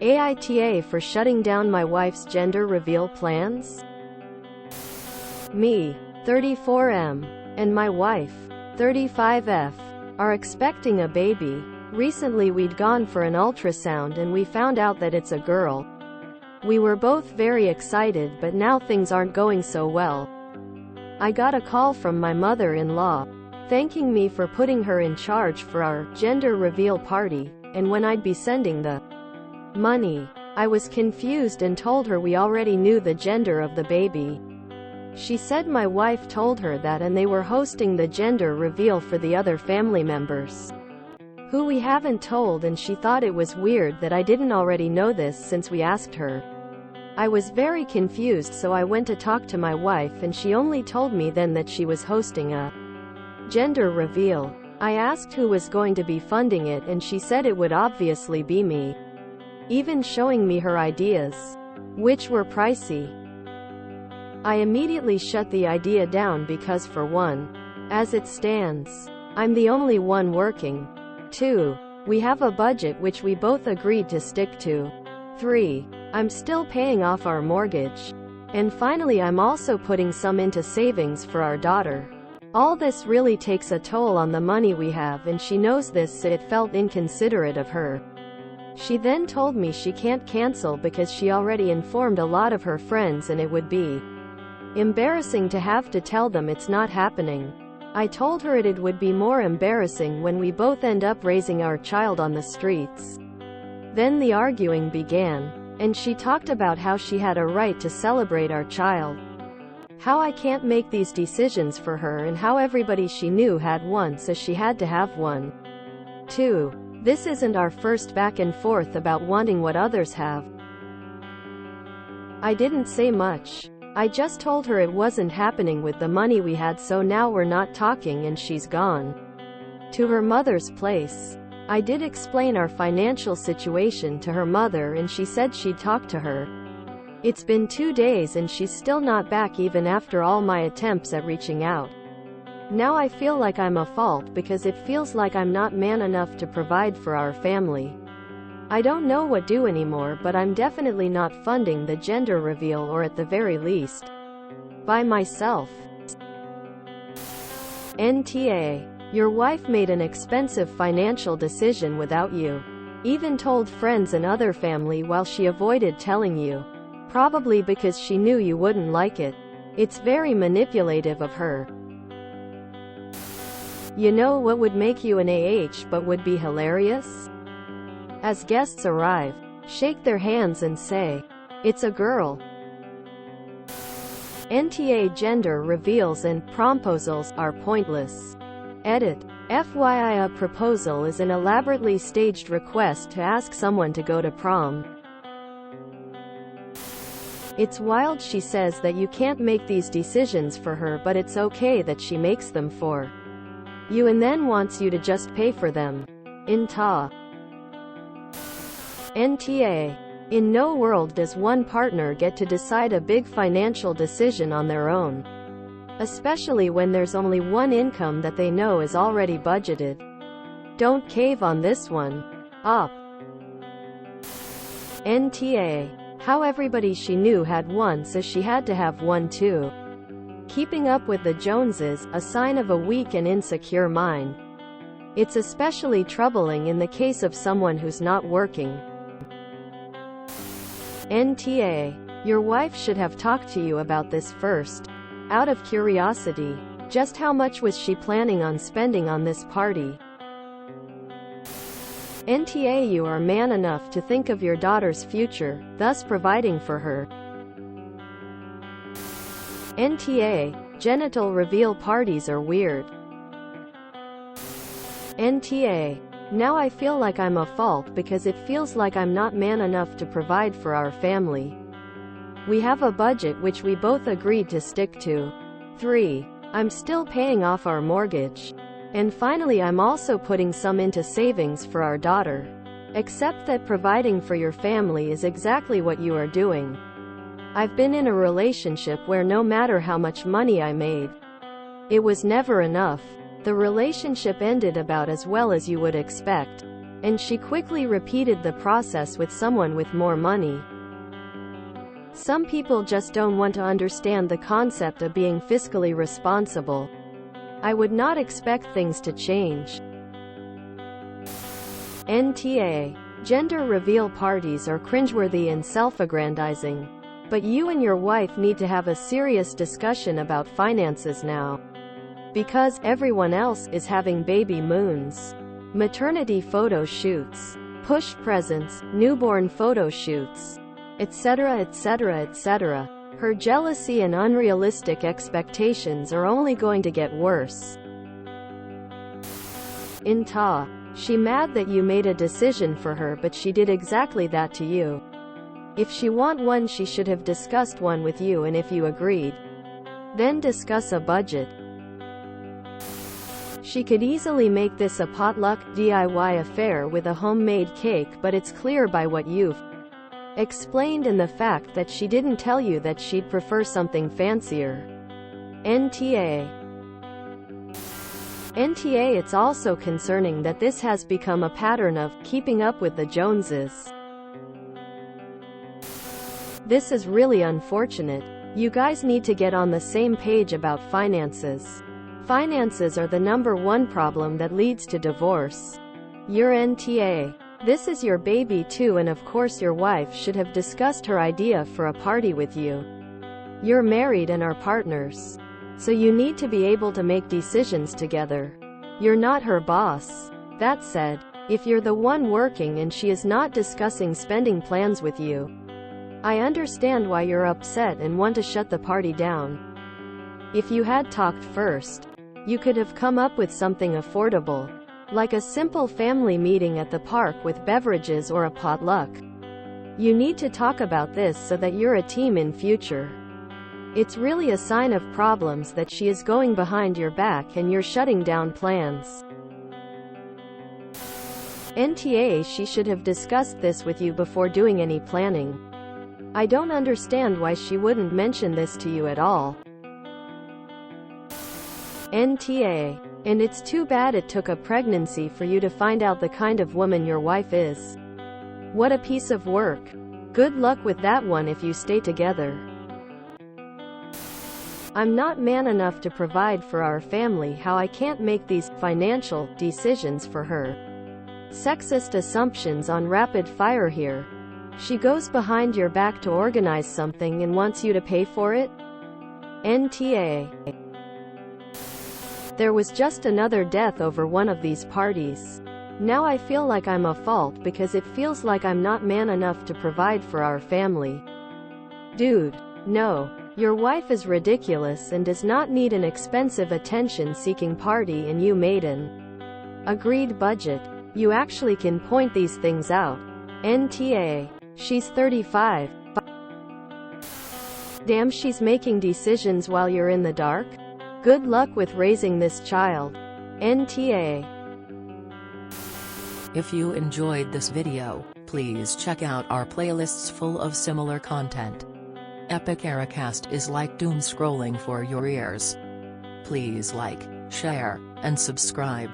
AITA for shutting down my wife's gender reveal plans? Me, 34M, and my wife, 35F, are expecting a baby. Recently we'd gone for an ultrasound and we found out that it's a girl. We were both very excited, but now things aren't going so well. I got a call from my mother-in-law, thanking me for putting her in charge for our gender reveal party, and when I'd be sending the money. I was confused and told her we already knew the gender of the baby. She said my wife told her that and they were hosting the gender reveal for the other family members, who we haven't told, and she thought it was weird that I didn't already know this since we asked her. I was very confused, so I went to talk to my wife and she only told me then that she was hosting a gender reveal. I asked who was going to be funding it and she said it would obviously be me, even showing me her ideas, which were pricey. I immediately shut the idea down because, for one, as it stands, I'm the only one working. 2. We have a budget which we both agreed to stick to. 3. I'm still paying off our mortgage. And finally, I'm also putting some into savings for our daughter. All this really takes a toll on the money we have, and she knows this, so it felt inconsiderate of her. She then told me she can't cancel because she already informed a lot of her friends and it would be embarrassing to have to tell them it's not happening. I told her it would be more embarrassing when we both end up raising our child on the streets. Then the arguing began, and she talked about how she had a right to celebrate our child, how I can't make these decisions for her, and how everybody she knew had one, so she had to have one too. This isn't our first back and forth about wanting what others have. I didn't say much. I just told her it wasn't happening with the money we had, so now we're not talking, and she's gone to her mother's place. I did explain our financial situation to her mother and she said she'd talk to her. It's been 2 days and she's still not back even after all my attempts at reaching out. Now I feel like I'm a fault because it feels like I'm not man enough to provide for our family. I don't know what to do anymore, but I'm definitely not funding the gender reveal, or at the very least, by myself. NTA. Your wife made an expensive financial decision without you. Even told friends and other family while she avoided telling you. Probably because she knew you wouldn't like it. It's very manipulative of her. You know what would make you an but would be hilarious? As guests arrive, shake their hands and say, "It's a girl." NTA gender reveals and promposals are pointless. Edit. FYI, a proposal is an elaborately staged request to ask someone to go to prom. It's wild she says that you can't make these decisions for her, but it's okay that she makes them for you and then wants you to just pay for them. NTA. In no world does one partner get to decide a big financial decision on their own, especially when there's only one income that they know is already budgeted. Don't cave on this one. Up. NTA. How everybody she knew had one, so she had to have one too. Keeping up with the Joneses, a sign of a weak and insecure mind. It's especially troubling in the case of someone who's not working. NTA. Your wife should have talked to you about this first. Out of curiosity, just how much was she planning on spending on this party? NTA. You are man enough to think of your daughter's future, thus providing for her. NTA. Genital reveal parties are weird. NTA. Now I feel like I'm a fault because it feels like I'm not man enough to provide for our family. We have a budget which we both agreed to stick to. 3. I'm still paying off our mortgage. And finally, I'm also putting some into savings for our daughter. Accept that providing for your family is exactly what you are doing. I've been in a relationship where no matter how much money I made, it was never enough. The relationship ended about as well as you would expect. And she quickly repeated the process with someone with more money. Some people just don't want to understand the concept of being fiscally responsible. I would not expect things to change. NTA. Gender reveal parties are cringeworthy and self-aggrandizing. But you and your wife need to have a serious discussion about finances now. Because everyone else is having baby moons, maternity photo shoots, push presents, newborn photo shoots, etc., etc., etc. Her jealousy and unrealistic expectations are only going to get worse. AITA. She mad that you made a decision for her, but she did exactly that to you. If she want one, she should have discussed one with you, and if you agreed, then discuss a budget. She could easily make this a potluck, DIY affair with a homemade cake, but it's clear by what you've explained and the fact that she didn't tell you that she'd prefer something fancier. NTA. NTA. It's also concerning that this has become a pattern of keeping up with the Joneses. This is really unfortunate. You guys need to get on the same page about finances. Finances are the #1 problem that leads to divorce. Your NTA. This is your baby too, and of course your wife should have discussed her idea for a party with you. You're married and are partners. So you need to be able to make decisions together. You're not her boss. That said, if you're the one working and she is not discussing spending plans with you, I understand why you're upset and want to shut the party down. If you had talked first, you could have come up with something affordable, like a simple family meeting at the park with beverages or a potluck. You need to talk about this so that you're a team in future. It's really a sign of problems that she is going behind your back and you're shutting down plans. NTA. She should have discussed this with you before doing any planning. I don't understand why she wouldn't mention this to you at all. NTA. And it's too bad it took a pregnancy for you to find out the kind of woman your wife is. What a piece of work. Good luck with that one if you stay together. I'm not man enough to provide for our family. How I can't make these financial decisions for her. Sexist assumptions on rapid fire here. She goes behind your back to organize something and wants you to pay for it? NTA. There was just another death over one of these parties. Now I feel like I'm at fault because it feels like I'm not man enough to provide for our family. Dude, no. Your wife is ridiculous and does not need an expensive attention-seeking party, and you made an agreed budget. You actually can point these things out. NTA. She's 35. Damn, she's making decisions while you're in the dark? Good luck with raising this child. NTA. If you enjoyed this video, please check out our playlists full of similar content. Epic AITA is like doom scrolling for your ears. Please like, share, and subscribe.